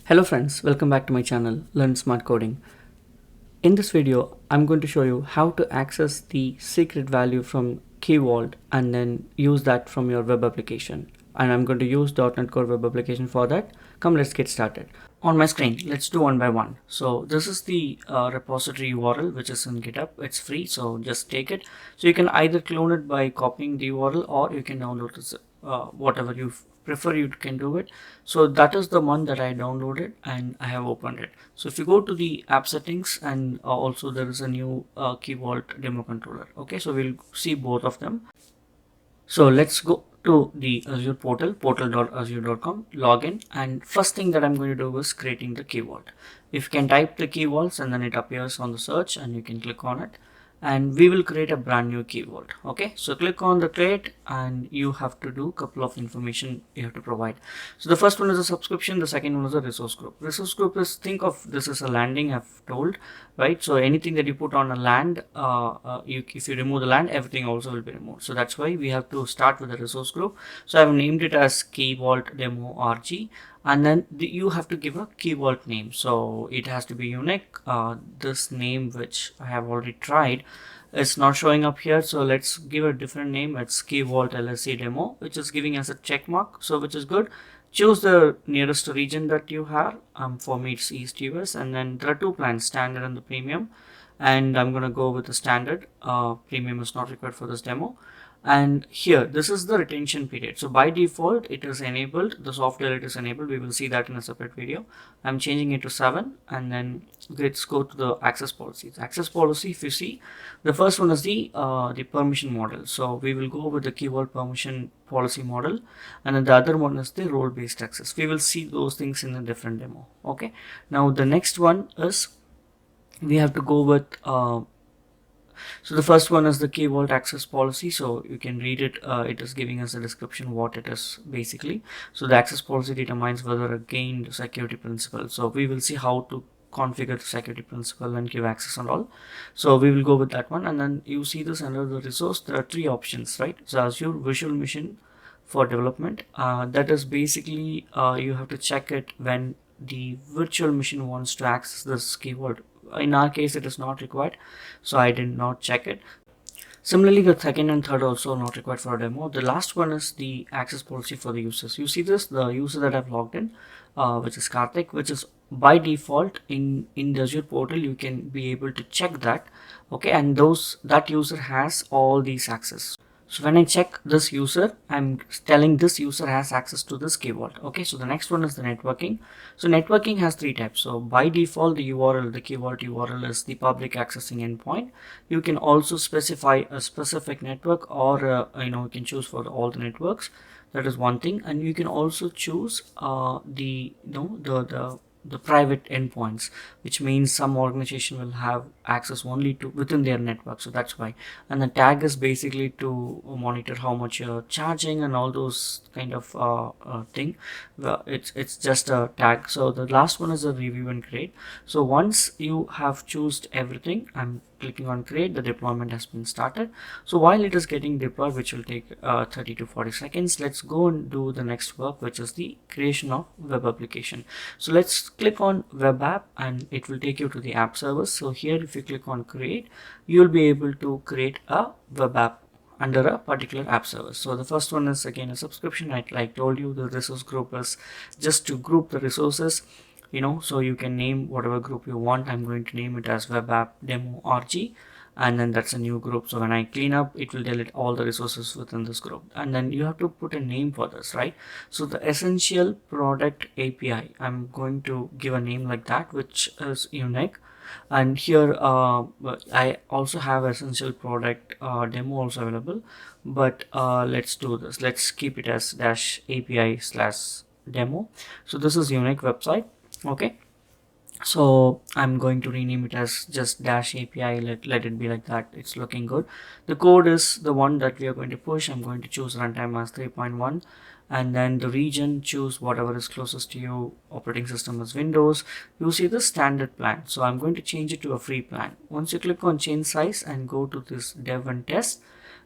Hello friends, welcome back to my channel Learn Smart Coding. In this video, I'm going to show you how to access the secret value from Key Vault and then use that from your web application. And I'm going to use .NET Core web application for that. Come, let's get started. On my screen, let's do one by one. So this is the repository URL which is in GitHub. It's free, so just take it. So you can either clone it by copying the URL or you can download it, whatever you prefer, you can do it. So that is the one that I downloaded and I have opened it. So if you go to the app settings, and also there is a new Key Vault demo controller. Okay, so we'll see both of them. So let's go to the Azure portal.azure.com, login, and first thing that I'm going to do is creating the Key Vault. If you can type the Key Vaults and then it appears on the search and you can click on it, and we will create a brand new Key Vault. Okay, so click on the create and you have to do a couple of information you have to provide. So the first one is a subscription, the second one is a resource group. Resource group is, think of this as a landing I've told, right? So anything that you put on a land, if you remove the land, everything also will be removed. So that's why we have to start with the resource group. So I've named it as Key Vault Demo RG. And then you have to give a Key Vault name, so it has to be unique. This name, which I have already tried, is not showing up here, so let's give a different name. It's Key Vault LSC demo, which is giving us a check mark, so which is good. Choose the nearest region that you have. For me it's East US, and then there are two plans, standard and the premium, and I'm gonna go with the standard. Premium is not required for this demo. And here, this is the retention period. So by default, it is enabled. The software, it is enabled. We will see that in a separate video. I'm changing it to 7, and then let's go to the access policies. Access policy, if you see, the first one is the permission model. So we will go with the Key Vault permission policy model, and then the other one is the role-based access. We will see those things in a different demo. Okay. Now the next one is we have to go with so the first one is the Key Vault access policy. So you can read it. It is giving us a description what it is basically. So the access policy determines whether a gained security principal. So we will see how to configure the security principal and give access and all. So we will go with that one. And then you see this under the resource. There are 3 options, right? So Azure Visual Mission for development. That is basically you have to check it when the virtual machine wants to access this Key Vault. In our case, it is not required, so I did not check it. Similarly, the second and third also not required for a demo. The last one is the access policy for the users. You see this, the user that I've logged in, which is Karthik, which is by default in the Azure portal. You can be able to check that, okay, and that user has all these access. So when I check this user, I'm telling this user has access to this Key Vault. Okay, so the next one is the networking. So networking has 3 types. So by default, the URL, the Key Vault URL is the public accessing endpoint. You can also specify a specific network, or you can choose for all the networks. That is one thing, and you can also choose the private endpoints, which means some organization will have access only to within their network. So that's why. And the tag is basically to monitor how much you're charging and all those kind of thing. It's just a tag. So the last one is a review and create. So once you have chosen everything, I'm clicking on create. The deployment has been started. So while it is getting deployed, which will take 30 to 40 seconds, let's go and do the next work, which is the creation of web application. So let's click on web app and it will take you to the app service. So here, if you click on create, you'll be able to create a web app under a particular app service. So the first one is again a subscription. Like I told you, the resource group is just to group the resources. So you can name whatever group you want. I'm going to name it as web app demo RG, and then that's a new group. So when I clean up, it will delete all the resources within this group, and then you have to put a name for this, right? So the essential product API, I'm going to give a name like that, which is unique. And here I also have essential product demo also available, but let's do this. Let's keep it as -API/demo. So this is unique website. Okay, so I'm going to rename it as just -API. Let it be like that. It's looking good. The code is the one that we are going to push. I'm going to choose runtime as 3.1, and then the region, choose whatever is closest to you. Operating system is Windows. You see the standard plan, so I'm going to change it to a free plan. Once you click on change size and go to this dev and test,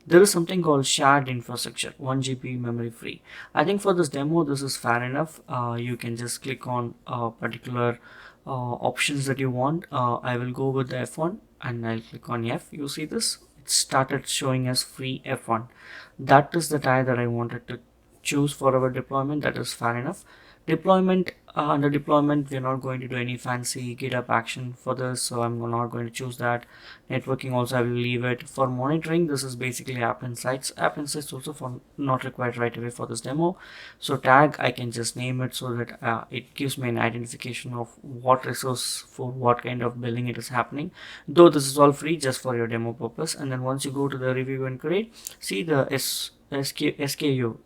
there is something called shared infrastructure, 1 GB memory free. I think for this demo, this is fair enough. You can just click on particular options that you want. I will go with the F1 and I'll click on F. You see this? It started showing as free F1. That is the tag that I wanted to choose for our deployment. That is fair enough. Deployment, under deployment, we're not going to do any fancy GitHub action for this, so I'm not going to choose that. Networking also I will leave it. For monitoring, this is basically app insights. App insights also for not required right away for this demo. So tag, I can just name it so that it gives me an identification of what resource for what kind of billing it is happening. Though this is all free just for your demo purpose. And then once you go to the review and create, see the SKU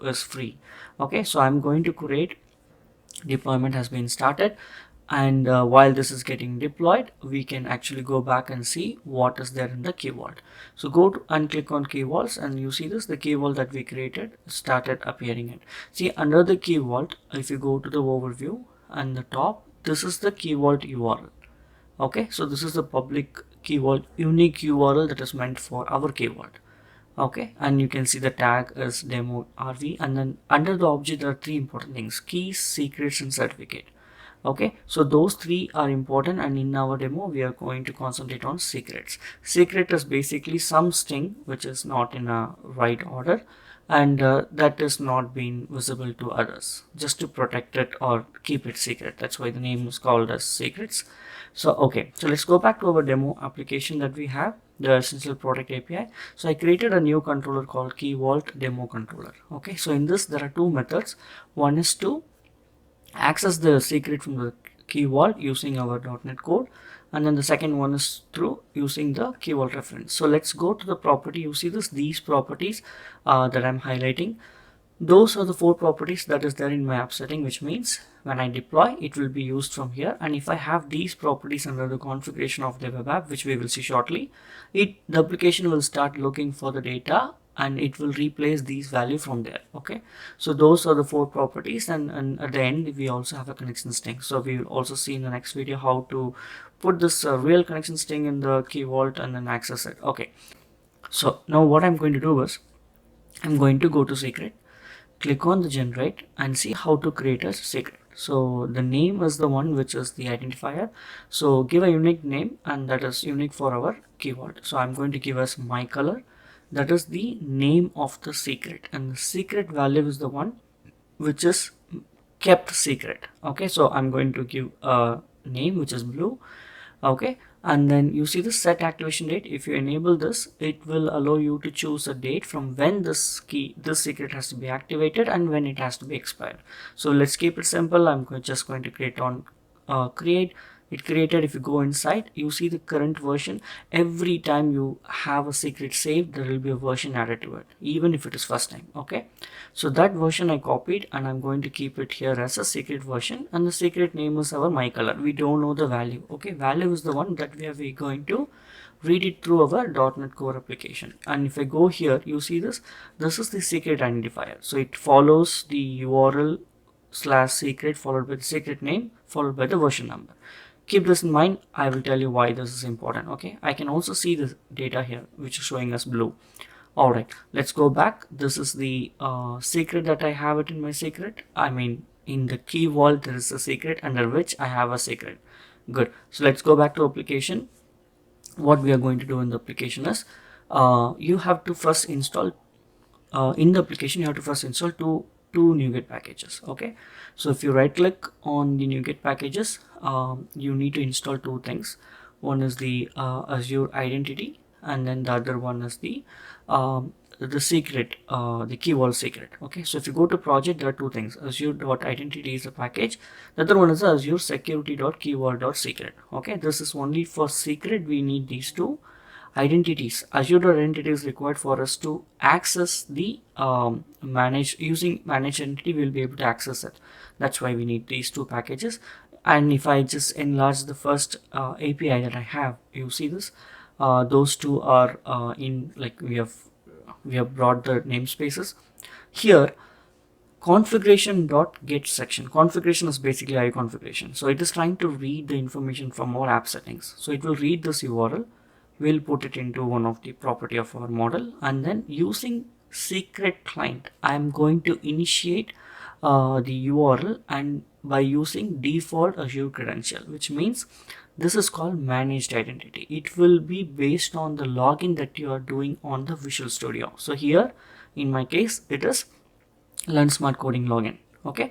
is free. Okay, so I'm going to create. Deployment has been started, and while this is getting deployed, we can actually go back and see what is there in the key vault. So go to and click on key vaults, and you see this, the key vault that we created started appearing in. See, under the key vault, if you go to the overview and the top, this is the key vault URL. Okay, so this is the public key vault unique URL that is meant for our key vault. Okay, and you can see the tag is demo rv, and then under the object there are three important things: keys, secrets, and certificate. Okay, so those three are important, and in our demo we are going to concentrate on secrets. Secret is basically some string which is not in a right order, and that is not being visible to others, just to protect it or keep it secret. That's why the name is called as secrets. So okay, so let's go back to our demo application that we have, the essential product API. So I created a new controller called key vault demo controller. Okay, so in this there are two methods. One is to access the secret from the key vault using our .NET code, and then the second one is through using the key vault reference. So let's go to the property. You see this, these properties that I'm highlighting, those are the four properties that is there in my app setting, which means when I deploy, it will be used from here. And if I have these properties under the configuration of the web app, which we will see shortly, the application will start looking for the data and it will replace these value from there. Okay, so those are the four properties, and at the end we also have a connection string. So we will also see in the next video how to put this real connection string in the key vault and then access it. Okay, so now what I'm going to do is I'm going to go to secret, click on the generate, and see how to create a secret. So the name is the one which is the identifier. So give a unique name, and that is unique for our key vault. So I'm going to give us my color. That is the name of the secret, and the secret value is the one which is kept secret. Okay, so I'm going to give a name which is blue. Okay, and then you see the set activation date. If you enable this, it will allow you to choose a date from when this secret has to be activated and when it has to be expired. So let's keep it simple. I'm just going to create on create it created. If you go inside, you see the current version. Every time you have a secret saved, there will be a version added to it, even if it is first time. Okay, so that version I copied, and I'm going to keep it here as a secret version, and the secret name is our my color. We don't know the value. Okay, value is the one that we are going to read it through our .NET Core application. And if I go here, you see this is the secret identifier. So it follows the URL / secret followed by the secret name followed by the version number. Keep this in mind. I will tell you why this is important. Okay, I can also see the data here which is showing us blue. All right, let's go back. This is the secret that I have it in my secret. I mean, in the key vault there is a secret under which I have a secret. Good. So let's go back to application. What we are going to do in the application is you have to first install in the application. You have to first install two NuGet packages. Okay, so if you right click on the NuGet packages, you need to install two things. One is the Azure identity, and then the other one is the secret, the key vault secret. Okay, so if you go to project, there are two things. Azure.identity is a package. The other one is Azure security.keyvault.secret. Okay, this is only for secret. We need these two identities. Azure identity is required for us to access the using managed entity. We'll be able to access it. That's why we need these two packages. And if I just enlarge the first API that I have, you see this, those two are in, like, we have brought the namespaces here. Configuration.get section. Configuration is basically IO configuration. So it is trying to read the information from our app settings. So it will read this URL, we'll put it into one of the property of our model, and then using secret client, I'm going to initiate the URL, and by using default Azure credential, which means this is called managed identity. It will be based on the login that you are doing on the Visual Studio. So here in my case it is Learn Smart Coding login. Okay,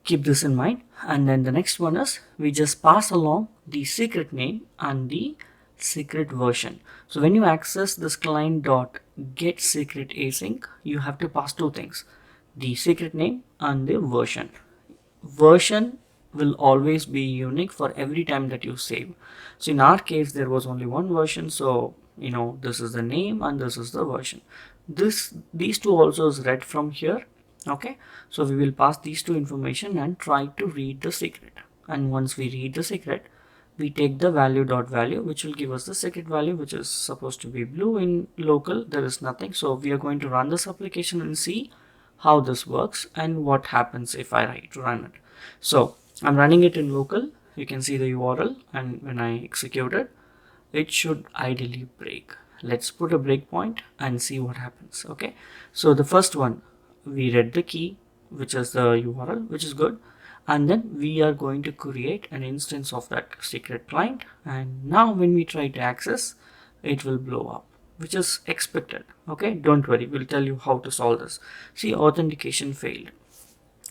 keep this in mind. And then the next one is we just pass along the secret name and the secret version. So when you access this client dot get secret async, you have to pass two things: the secret name and the version. Version will always be unique for every time that you save. So in our case there was only one version, so this is the name and this is the version. These two also is read from here. Okay, so we will pass these two information and try to read the secret, and once we read the secret, we take the value dot value, which will give us the secret value, which is supposed to be blue. In local there is nothing, so we are going to run this application and see how this works and what happens if I try to run it. So I'm running it in local. You can see the URL, and when I execute it, it should ideally break. Let's put a breakpoint and see what happens. Okay, so the first one, we read the key, which is the URL, which is good, and then we are going to create an instance of that secret client, and now when we try to access, it will blow up, which is expected. Okay, don't worry, we'll tell you how to solve this. See, authentication failed.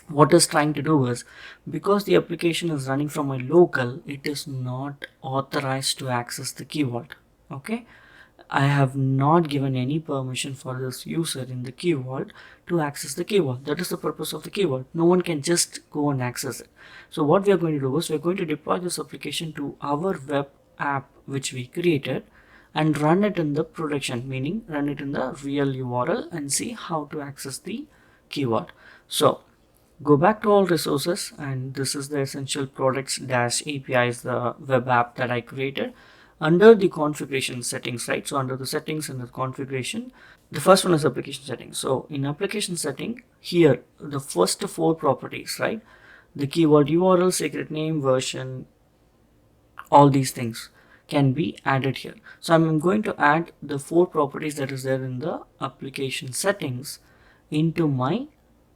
What it's trying to do is, because the application is running from a local, it is not authorized to access the key vault. Okay, I have not given any permission for this user in the key vault to access the key vault. That is the purpose of the key vault. No one can just go and access it. So what we are going to do is, we are going to deploy this application to our web app which we created and run it in the production, meaning run it in the real URL and see how to access the key vault. So go back to all resources, and this is the essential products dash APIs, the web app that I created. Under the configuration settings, right? So under the settings and the configuration, the first one is application settings. So in application setting, here the first four properties, right? The keyword URL, secret name, version, all these things can be added here. So I'm going to add the four properties that is there in the application settings into my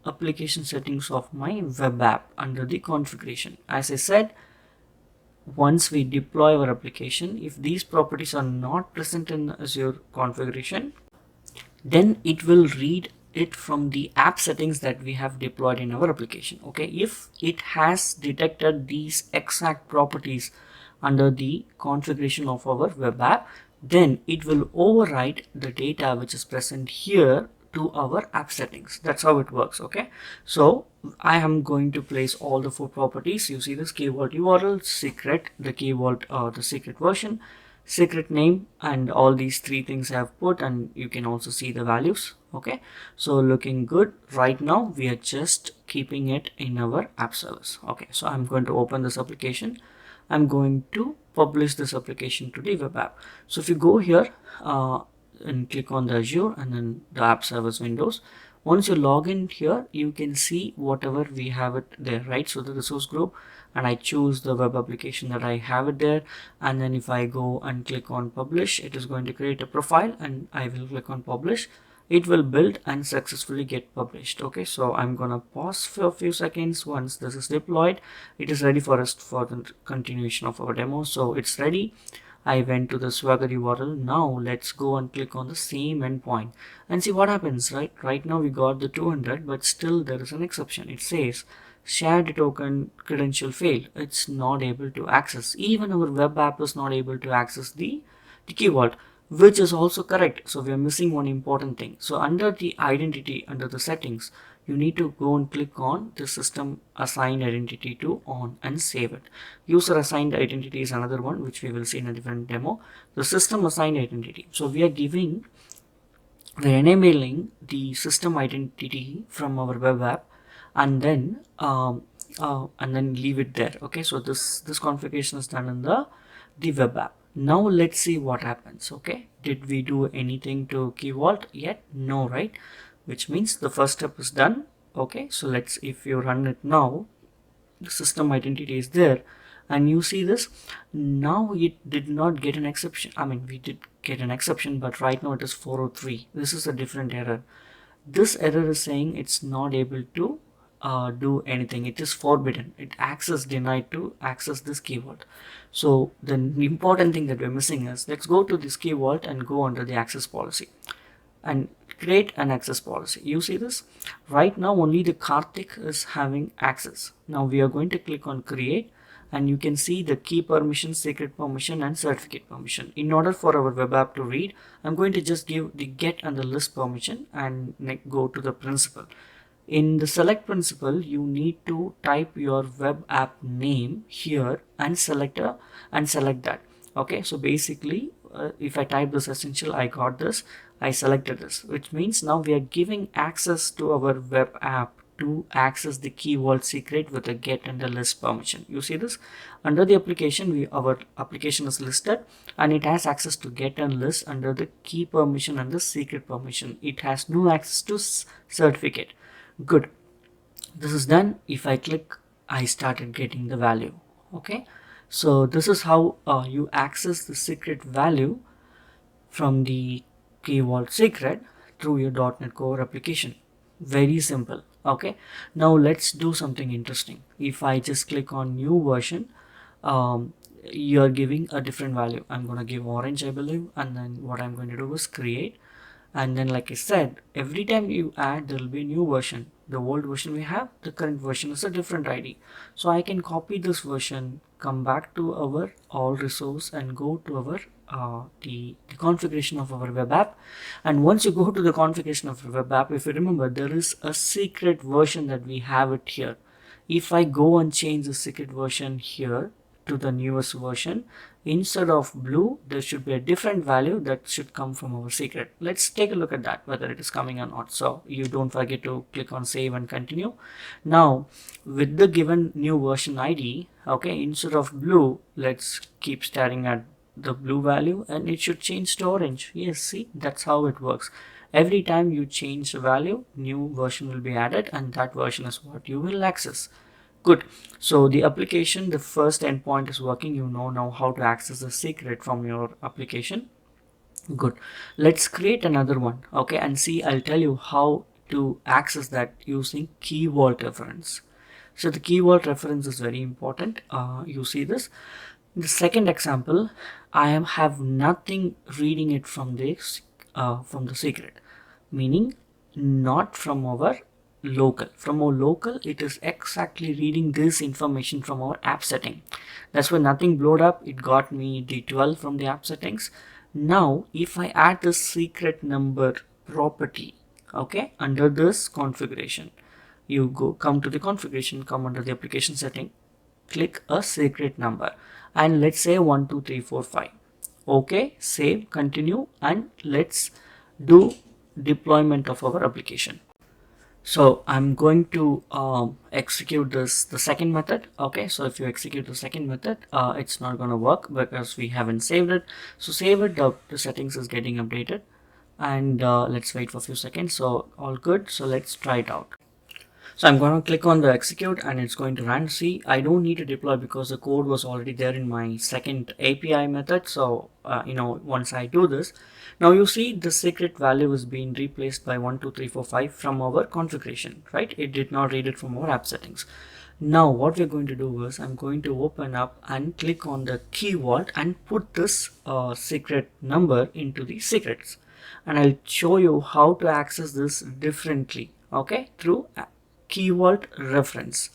application settings of my web app under the configuration. As I said, once we deploy our application, if these properties are not present in Azure configuration, then it will read it from the app settings that we have deployed in our application. Okay, if it has detected these exact properties under the configuration of our web app, then it will overwrite the data which is present here to our app settings. That's how it works. Okay, so I am going to place all the four properties. You see this: keyword URL, secret, the keyword the secret version, secret name, and all these three things I have put, and you can also see the values. Okay, so looking good. Right now we are just keeping it in our app service. Okay, so I'm going to open this application. I'm going to publish this application to the web app. So if you go here and click on the Azure and then the app service windows, once you log in here, you can see whatever we have it there, right? So the resource group, and I choose the web application that I have it there, and then if I go and click on publish, it is going to create a profile, and I will click on publish. It will build and successfully get published. Okay, so I'm gonna pause for a few seconds. Once this is deployed, it is ready for us for the continuation of our demo. So it's ready. I went to the Swagger URL. Now let's go and click on the same endpoint and see what happens. Right now we got the 200, but still there is an exception. It says shared token credential failed. It's not able to access. Even our web app is not able to access the key vault, which is also correct. So we are missing one important thing. So under the identity, under the settings, you need to go and click on the system assigned identity to on and save it. User assigned identity is another one which we will see in a different demo. The system assigned identity. So we are enabling the system identity from our web app, and then leave it there. Okay, so this configuration is done in the web app. Now let's see what happens. Okay, did we do anything to key vault yet? No, right? Which means the first step is done. Okay, so if you run it now, the system identity is there, and you see this. Now it did not get an exception. I mean, we did get an exception, but right now it is 403. This is a different error. This error is saying it's not able to do anything. It is forbidden. It access denied to access this key vault. So the important thing that we're missing is, let's go to this key vault and go under the access policy and create an access policy. You see this? Right now only the Karthik is having access. Now we are going to click on create, and you can see the key permission, secret permission, and certificate permission. In order for our web app to read, I'm going to just give the get and the list permission and go to the principal. In the select principal, you need to type your web app name here and select that. Okay, so basically if I type this essential, I got this, I selected this, which means now we are giving access to our web app to access the key vault secret with a get and a list permission. You see this? Under the application, our application is listed and it has access to get and list under the key permission and the secret permission. It has no access to certificate. Good. This is done. If I click, I started getting the value. Okay. So this is how you access the secret value from the key vault secret through your .NET Core application. Very simple. Okay, now let's do something interesting. If I just click on new version, you're giving a different value. I'm going to give orange, I believe, and then what I'm going to do is create. And then, like I said, every time you add, there will be a new version. The old version we have, the current version is a different ID. So I can copy this version, come back to our all resource and go to our the configuration of our web app. And once you go to the configuration of your web app, if you remember, there is a secret version that we have it here. If I go and change the secret version here to the newest version, instead of blue, there should be a different value that should come from our secret. Let's take a look at that, whether it is coming or not. So you don't forget to click on save and continue. Now with the given new version ID, okay, instead of blue, let's keep staring at the blue value and it should change to orange. Yes, see, that's how it works. Every time you change the value, new version will be added, and that version is what you will access. Good. So the application, the first endpoint is working. You know now how to access the secret from your application. Good. Let's create another one. Okay, and see, I'll tell you how to access that using key vault reference. So the key vault reference is very important. You see this. In the second example, I have nothing reading it from this from the secret, meaning not from our local. From our local, it is exactly reading this information from our app setting. That's why nothing blowed up. It got me D12 from the app settings. Now if I add the secret number property, okay, under this configuration, you come to the configuration, come under the application setting, click a secret number, and let's say 12345. Okay, save, continue, and let's do deployment of our application. So I'm going to execute the second method. Okay, so if you execute the second method, it's not going to work because we haven't saved it. So save it. The settings is getting updated, and let's wait for a few seconds. So all good. So let's try it out. So I'm going to click on the execute and it's going to run. See, I don't need to deploy because the code was already there in my second API method. So, once I do this, now you see the secret value is being replaced by 12345 from our configuration, right? It did not read it from our app settings. Now what we're going to do is I'm going to open up and click on the key vault and put this secret number into the secrets. And I'll show you how to access this differently, okay, through key vault reference.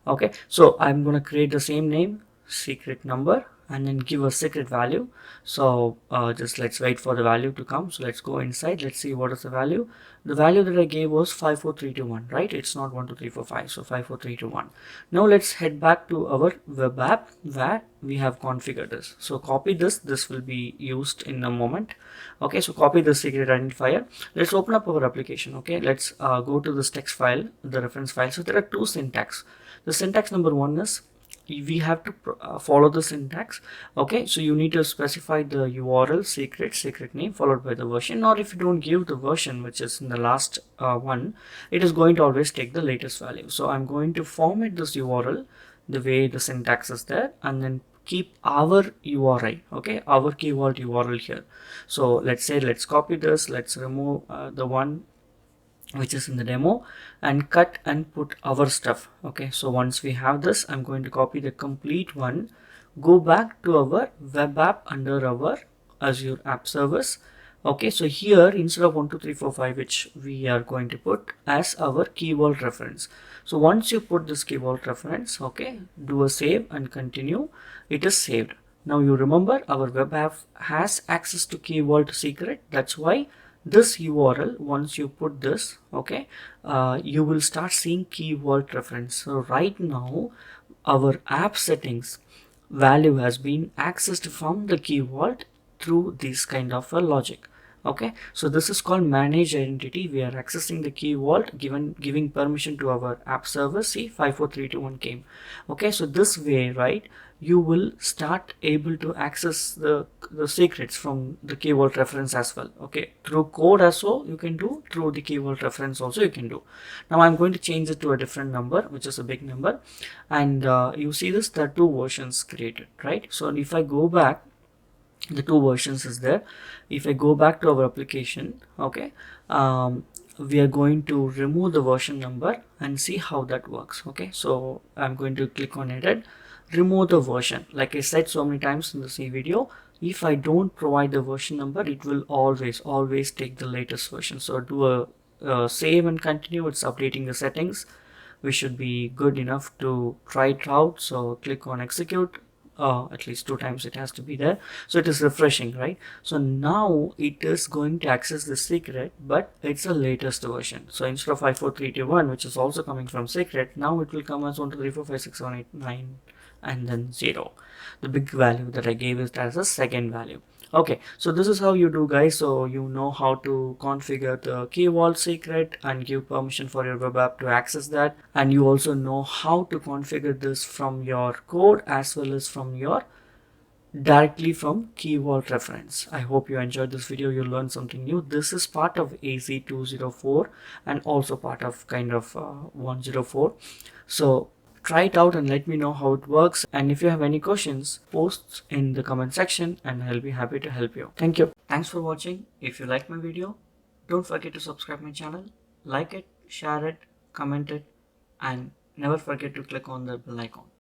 Okay, so I'm going to create the same name, secret number, and then give a secret value. So just let's wait for the value to come. So let's go inside. Let's see what is the value. The value that I gave was 54321, right? It's not 12345, so 54321. Now let's head back to our web app where we have configured this. So copy this. This will be used in a moment. Okay, so copy the secret identifier. Let's open up our application. Okay, let's go to this text file, the reference file. So there are two syntax. The syntax number one is we have to follow the syntax. Okay, so you need to specify the URL, secret name, followed by the version, or if you don't give the version, which is in the last one, it is going to always take the latest value. So I'm going to format this URL, the way the syntax is there, and then keep our URI, okay, our key vault URL here. So let's copy this, let's remove the one which is in the demo and cut and put our stuff. Okay, so once we have this, I'm going to copy the complete one, go back to our web app under our Azure app service. Okay, so here instead of 12345, which we are going to put as our key vault reference. So once you put this key vault reference, okay, do a save and continue. It is saved. Now you remember our web app has access to key vault secret. That's why this URL, once you put this, okay, you will start seeing key vault reference. So right now our app settings value has been accessed from the key vault through this kind of a logic. Okay, so this is called managed identity. We are accessing the key vault, giving permission to our app server. See, 54321 came. Okay, so this way, right, you will start able to access the secrets from the key vault reference as well. Okay, through code as well you can do, through the key vault reference also you can do. Now I'm going to change it to a different number, which is a big number, and you see this, there are two versions created, right? So if I go back, the two versions is there. If I go back to our application, okay, we are going to remove the version number and see how that works. Okay, so I'm going to click on edit, remove the version. Like I said so many times in this video, if I don't provide the version number, it will always take the latest version. So do a save and continue. It's updating the settings. We should be good enough to try it out. So click on execute. At least 2 times it has to be there. So it is refreshing, right? So now it is going to access the secret, but it's a latest version. So instead of 54321, which is also coming from secret, now it will come as 1 2 3 4 5 6 7 8 9 and then 0. The big value that I gave is as a second value. Okay, so this is how you do, guys. So you know how to configure the key vault secret and give permission for your web app to access that, and you also know how to configure this from your code as well as from your directly from key vault reference. I hope you enjoyed this video. You learned something new. This is part of AZ-204 and also part of kind of 104. So try it out and let me know how it works. And if you have any questions, post in the comment section and I'll be happy to help you. Thank you. Thanks for watching. If you like my video, don't forget to subscribe my channel, like it, share it, comment it, and never forget to click on the bell icon.